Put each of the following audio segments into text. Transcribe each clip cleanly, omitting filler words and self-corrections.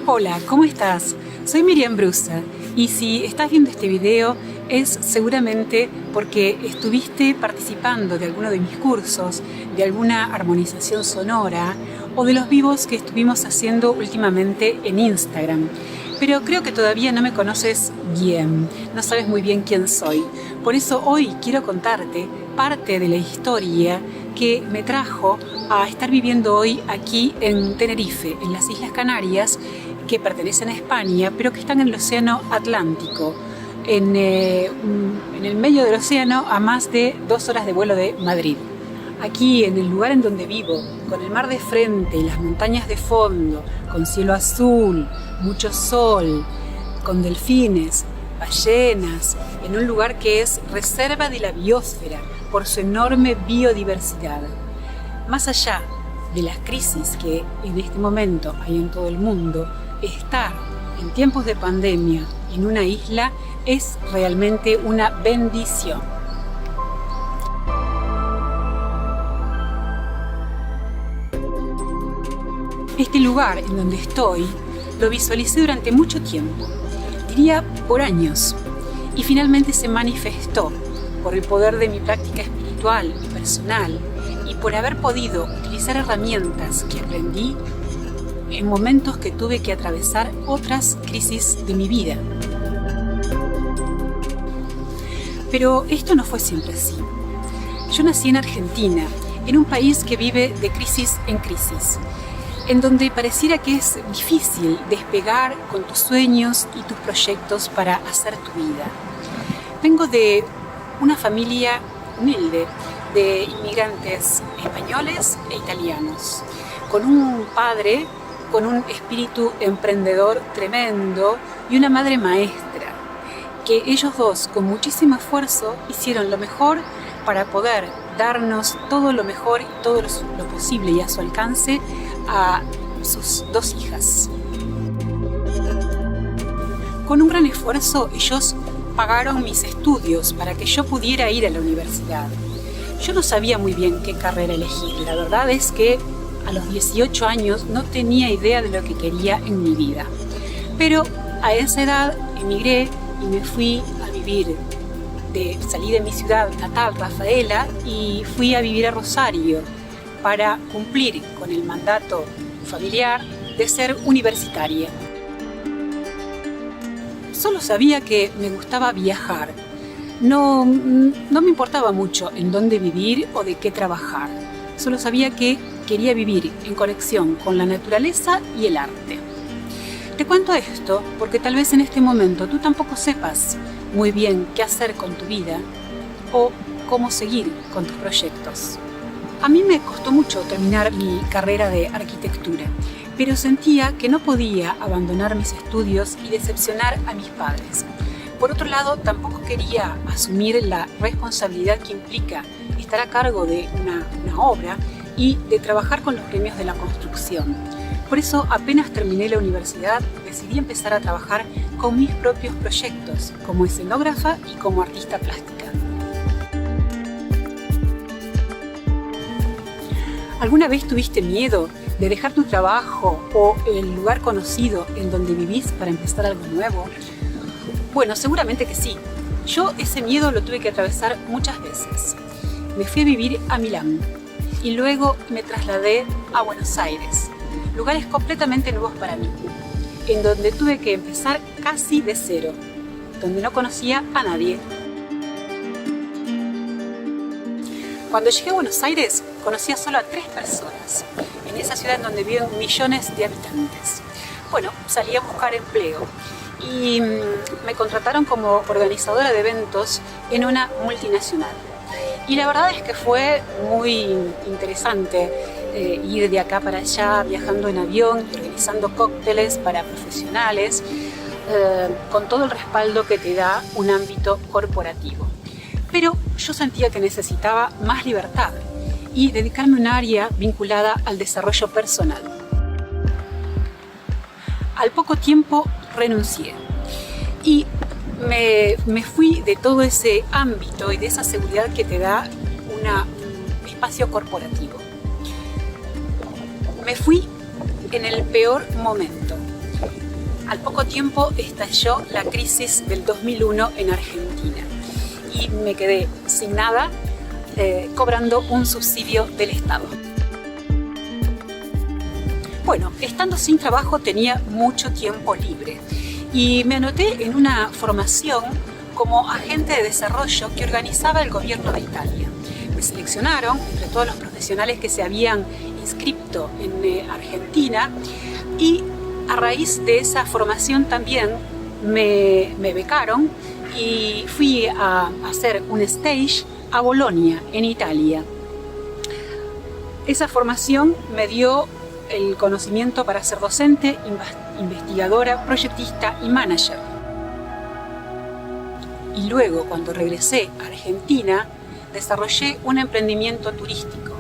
Hola, ¿cómo estás? Soy Miriam Brusa y si estás viendo este video es seguramente porque estuviste participando de alguno de mis cursos, de alguna armonización sonora o de los vivos que estuvimos haciendo últimamente en Instagram. Pero creo que todavía no me conoces bien, no sabes muy bien quién soy. Por eso hoy quiero contarte parte de la historia que me trajo a estar viviendo hoy aquí en Tenerife, en las Islas Canarias, que pertenecen a España, pero que están en el Océano Atlántico, en el medio del océano, a más de 2 horas de vuelo de Madrid. Aquí, en el lugar en donde vivo, con el mar de frente y las montañas de fondo, con cielo azul, mucho sol, con delfines, ballenas, en un lugar que es reserva de la biosfera por su enorme biodiversidad. Más allá de las crisis que en este momento hay en todo el mundo, estar en tiempos de pandemia en una isla es realmente una bendición. Este lugar en donde estoy lo visualicé durante mucho tiempo, diría por años, y finalmente se manifestó por el poder de mi práctica espiritual y personal y por haber podido utilizar herramientas que aprendí en momentos que tuve que atravesar otras crisis de mi vida. Pero esto no fue siempre así. Yo nací en Argentina, en un país que vive de crisis en crisis, en donde pareciera que es difícil despegar con tus sueños y tus proyectos para hacer tu vida. Vengo de una familia humilde, de inmigrantes españoles e italianos, con un padre con un espíritu emprendedor tremendo y una madre maestra, que ellos dos con muchísimo esfuerzo hicieron lo mejor para poder darnos todo lo mejor y todo lo posible y a su alcance a sus 2 hijas. Con un gran esfuerzo ellos pagaron mis estudios para que yo pudiera ir a la universidad. Yo no sabía muy bien qué carrera elegir. La verdad es que a los 18 años no tenía idea de lo que quería en mi vida. Pero a esa edad emigré y me fui a vivir. Salí de mi ciudad natal, Rafaela, y fui a vivir a Rosario para cumplir con el mandato familiar de ser universitaria. Solo sabía que me gustaba viajar. No me importaba mucho en dónde vivir o de qué trabajar. Solo sabía que quería vivir en conexión con la naturaleza y el arte. Te cuento esto porque tal vez en este momento tú tampoco sepas muy bien qué hacer con tu vida o cómo seguir con tus proyectos. A mí me costó mucho terminar mi carrera de arquitectura, pero sentía que no podía abandonar mis estudios y decepcionar a mis padres. Por otro lado, tampoco quería asumir la responsabilidad que implica estar a cargo de una obra y de trabajar con los gremios de la construcción. Por eso, apenas terminé la universidad, decidí empezar a trabajar con mis propios proyectos, como escenógrafa y como artista plástica. ¿Alguna vez tuviste miedo de dejar tu trabajo o el lugar conocido en donde vivís para empezar algo nuevo? Bueno, seguramente que sí. Yo ese miedo lo tuve que atravesar muchas veces. Me fui a vivir a Milán y luego me trasladé a Buenos Aires, lugares completamente nuevos para mí, en donde tuve que empezar casi de cero, donde no conocía a nadie. Cuando llegué a Buenos Aires, conocía solo a 3 personas, en esa ciudad en donde viven millones de habitantes. Bueno, salí a buscar empleo y me contrataron como organizadora de eventos en una multinacional. Y la verdad es que fue muy interesante ir de acá para allá, viajando en avión, organizando cócteles para profesionales, con todo el respaldo que te da un ámbito corporativo. Pero yo sentía que necesitaba más libertad y dedicarme a un área vinculada al desarrollo personal. Al poco tiempo renuncié y me fui de todo ese ámbito y de esa seguridad que te da un espacio corporativo. Me fui en el peor momento. Al poco tiempo estalló la crisis del 2001 en Argentina y me quedé sin nada, cobrando un subsidio del Estado. Bueno, estando sin trabajo tenía mucho tiempo libre y me anoté en una formación como agente de desarrollo que organizaba el gobierno de Italia. Me seleccionaron entre todos los profesionales que se habían inscrito en Argentina y a raíz de esa formación también me becaron y fui a hacer un stage a Bolonia, en Italia. Esa formación me dio el conocimiento para ser docente, investigadora, proyectista y manager. Y luego, cuando regresé a Argentina, desarrollé un emprendimiento turístico,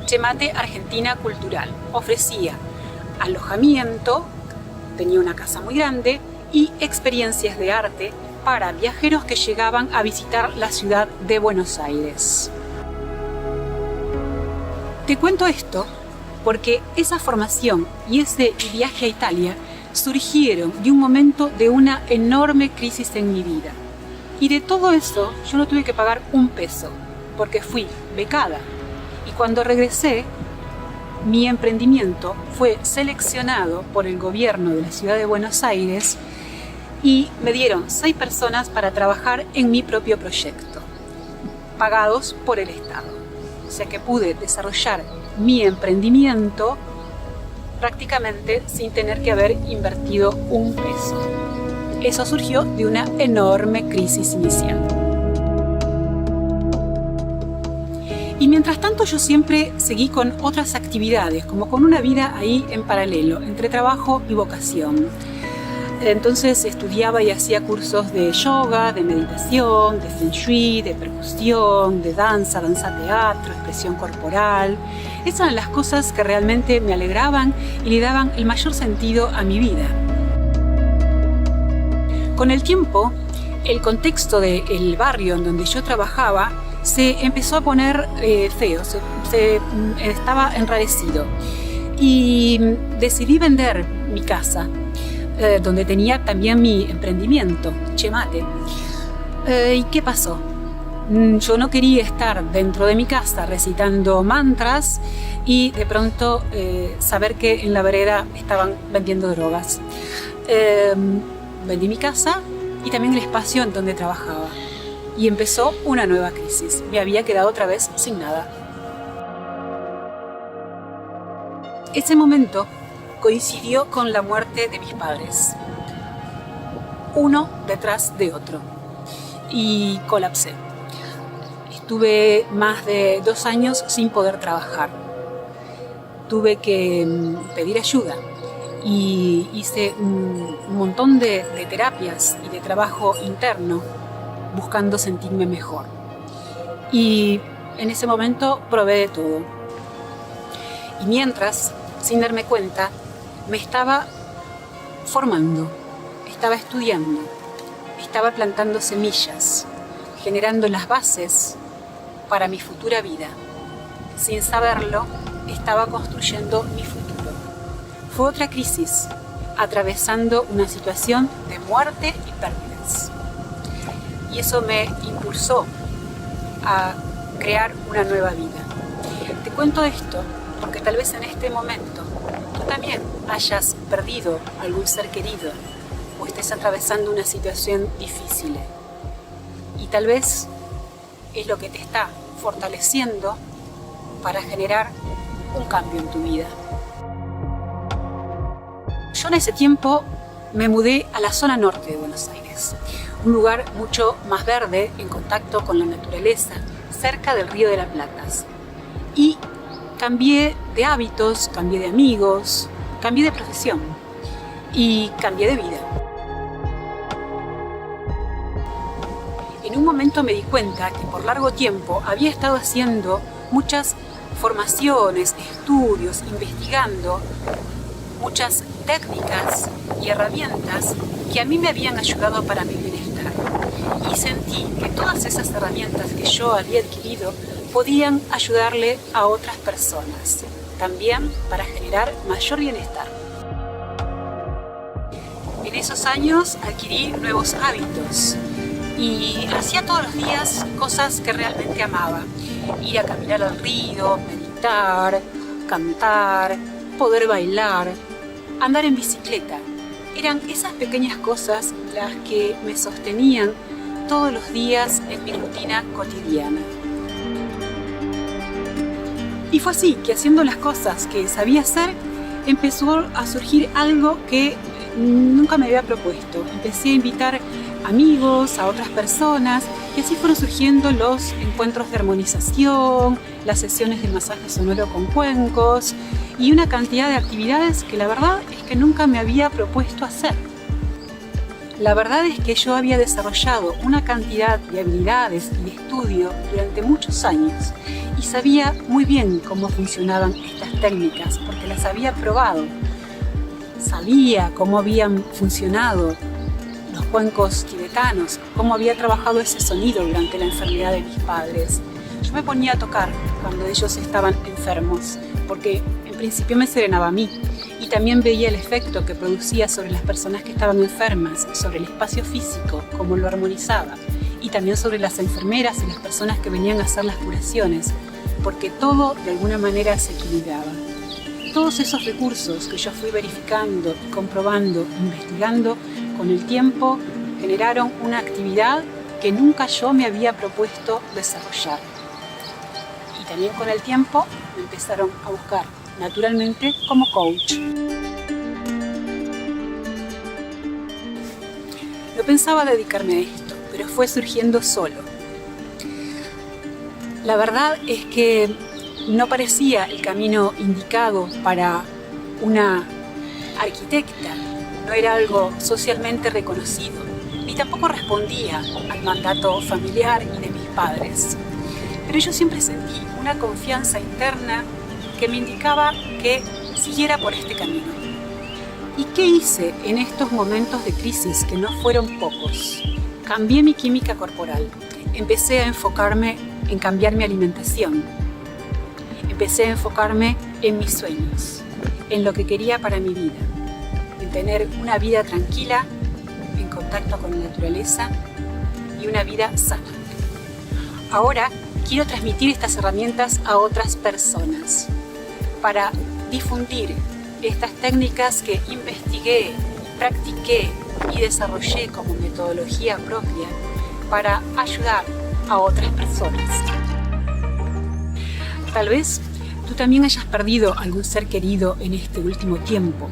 Chemate Argentina Cultural. Ofrecía alojamiento, tenía una casa muy grande y experiencias de arte para viajeros que llegaban a visitar la ciudad de Buenos Aires. Te cuento esto porque esa formación y ese viaje a Italia surgieron de un momento de una enorme crisis en mi vida. Y de todo eso yo no tuve que pagar un peso, porque fui becada. Y cuando regresé, mi emprendimiento fue seleccionado por el gobierno de la ciudad de Buenos Aires y me dieron 6 personas para trabajar en mi propio proyecto, pagados por el Estado. O sea que pude desarrollar mi emprendimiento prácticamente sin tener que haber invertido un peso. Eso surgió de una enorme crisis inicial. Y mientras tanto yo siempre seguí con otras actividades, como con una vida ahí en paralelo, entre trabajo y vocación. Entonces estudiaba y hacía cursos de yoga, de meditación, de feng shui, de percusión, de danza teatro, expresión corporal. Esas eran las cosas que realmente me alegraban y le daban el mayor sentido a mi vida. Con el tiempo, el contexto del barrio en donde yo trabajaba se empezó a poner feo, estaba enrarecido. Y decidí vender mi casa, donde tenía también mi emprendimiento, Chemate. ¿Y qué pasó? Yo no quería estar dentro de mi casa recitando mantras y de pronto saber que en la vereda estaban vendiendo drogas. Vendí mi casa y también el espacio en donde trabajaba. Y empezó una nueva crisis. Me había quedado otra vez sin nada. Ese momento coincidió con la muerte de mis padres, uno detrás de otro, y colapsé. Estuve más de 2 años sin poder trabajar. Tuve que pedir ayuda y hice un montón de terapias y de trabajo interno buscando sentirme mejor. Y en ese momento probé de todo. Y mientras, sin darme cuenta, me estaba formando, estaba estudiando, estaba plantando semillas, generando las bases para mi futura vida. Sin saberlo, estaba construyendo mi futuro. Fue otra crisis, atravesando una situación de muerte y pérdidas. Y eso me impulsó a crear una nueva vida. Te cuento esto porque tal vez en este momento tú también hayas perdido algún ser querido o estés atravesando una situación difícil. Y tal vez es lo que te está fortaleciendo para generar un cambio en tu vida. Yo en ese tiempo me mudé a la zona norte de Buenos Aires, un lugar mucho más verde, en contacto con la naturaleza, cerca del Río de la Plata. Y cambié de hábitos, cambié de amigos, cambié de profesión y cambié de vida. En un momento me di cuenta que por largo tiempo había estado haciendo muchas formaciones, estudios, investigando muchas técnicas y herramientas que a mí me habían ayudado para mi bienestar. Y sentí que todas esas herramientas que yo había adquirido podían ayudarle a otras personas, también para generar mayor bienestar. En esos años adquirí nuevos hábitos y hacía todos los días cosas que realmente amaba. Ir a caminar al río, meditar, cantar, poder bailar, andar en bicicleta. Eran esas pequeñas cosas las que me sostenían todos los días en mi rutina cotidiana. Y fue así que, haciendo las cosas que sabía hacer, empezó a surgir algo que nunca me había propuesto. Empecé a invitar amigos, a otras personas, y así fueron surgiendo los encuentros de armonización, las sesiones de masaje sonoro con cuencos y una cantidad de actividades que la verdad es que nunca me había propuesto hacer. La verdad es que yo había desarrollado una cantidad de habilidades y de estudio durante muchos años y sabía muy bien cómo funcionaban estas técnicas porque las había probado. Sabía cómo habían funcionado los cuencos tibetanos, cómo había trabajado ese sonido durante la enfermedad de mis padres. Yo me ponía a tocar cuando ellos estaban enfermos, porque en principio me serenaba a mí y también veía el efecto que producía sobre las personas que estaban enfermas, sobre el espacio físico, cómo lo armonizaba, y también sobre las enfermeras y las personas que venían a hacer las curaciones, porque todo de alguna manera se equilibraba. Todos esos recursos que yo fui verificando, comprobando, investigando, con el tiempo generaron una actividad que nunca yo me había propuesto desarrollar. Y también con el tiempo me empezaron a buscar naturalmente como coach. No pensaba dedicarme a esto, pero fue surgiendo solo. La verdad es que no parecía el camino indicado para una arquitecta. No era algo socialmente reconocido, ni tampoco respondía al mandato familiar y de mis padres. Pero yo siempre sentí una confianza interna que me indicaba que siguiera por este camino. ¿Y qué hice en estos momentos de crisis que no fueron pocos? Cambié mi química corporal. Empecé a enfocarme en cambiar mi alimentación. Empecé a enfocarme en mis sueños, en lo que quería para mi vida. En tener una vida tranquila, en contacto con la naturaleza y una vida sana. Ahora quiero transmitir estas herramientas a otras personas para difundir estas técnicas que investigué, practiqué y desarrollé como metodología propia para ayudar a otras personas. Tal vez tú también hayas perdido algún ser querido en este último tiempo,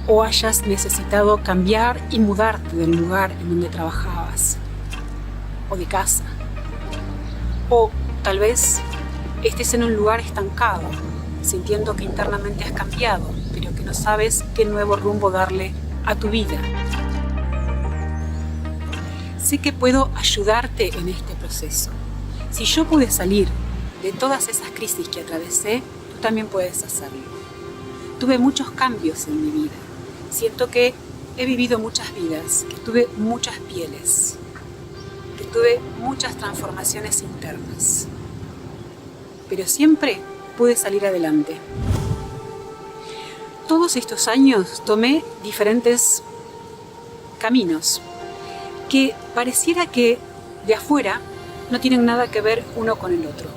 o hayas necesitado cambiar y mudarte del lugar en donde trabajabas, o de casa. O tal vez estés en un lugar estancado, sintiendo que internamente has cambiado, pero que no sabes qué nuevo rumbo darle a tu vida. Sé que puedo ayudarte en este proceso. Si yo pude salir de todas esas crisis que atravesé, tú también puedes hacerlo. Tuve muchos cambios en mi vida. Siento que he vivido muchas vidas, que tuve muchas pieles, que tuve muchas transformaciones internas. Pero siempre pude salir adelante. Todos estos años tomé diferentes caminos que pareciera que de afuera no tienen nada que ver uno con el otro.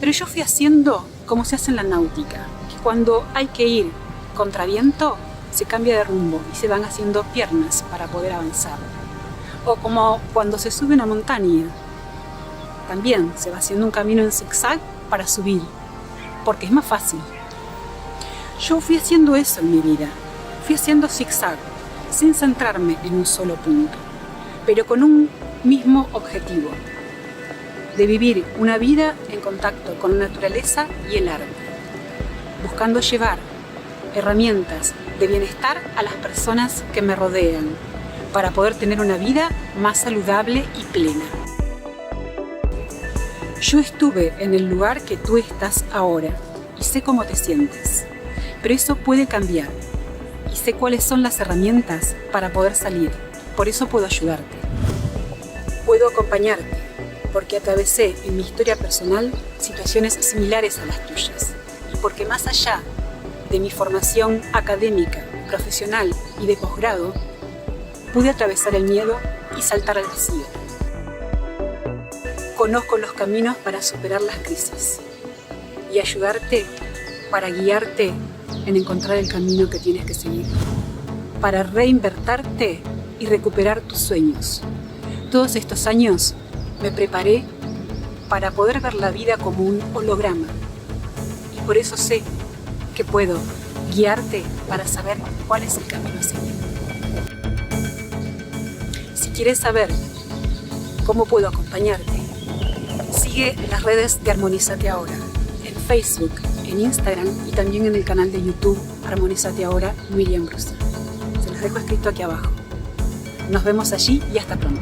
Pero yo fui haciendo como se hace en la náutica, que cuando hay que ir contra viento, se cambia de rumbo y se van haciendo piernas para poder avanzar. O como cuando se sube una montaña, también se va haciendo un camino en zigzag para subir, porque es más fácil. Yo fui haciendo eso en mi vida, fui haciendo zigzag, sin centrarme en un solo punto, pero con un mismo objetivo, de vivir una vida en contacto con la naturaleza y el arte, buscando llevar herramientas de bienestar a las personas que me rodean, para poder tener una vida más saludable y plena. Yo estuve en el lugar que tú estás ahora y sé cómo te sientes, pero eso puede cambiar y sé cuáles son las herramientas para poder salir. Por eso puedo ayudarte. Puedo acompañarte porque atravesé en mi historia personal situaciones similares a las tuyas y porque más allá de mi formación académica, profesional y de posgrado, pude atravesar el miedo y saltar al vacío. Conozco los caminos para superar las crisis y ayudarte para guiarte en encontrar el camino que tienes que seguir, para reinvertirte y recuperar tus sueños. Todos estos años me preparé para poder ver la vida como un holograma y por eso sé que puedo guiarte para saber cuál es el camino a seguir. Si quieres saber cómo puedo acompañarte, sigue las redes de Armonízate Ahora, en Facebook, en Instagram y también en el canal de YouTube Armonízate Ahora Miriam Brusa. Se los dejo escrito aquí abajo. Nos vemos allí y hasta pronto.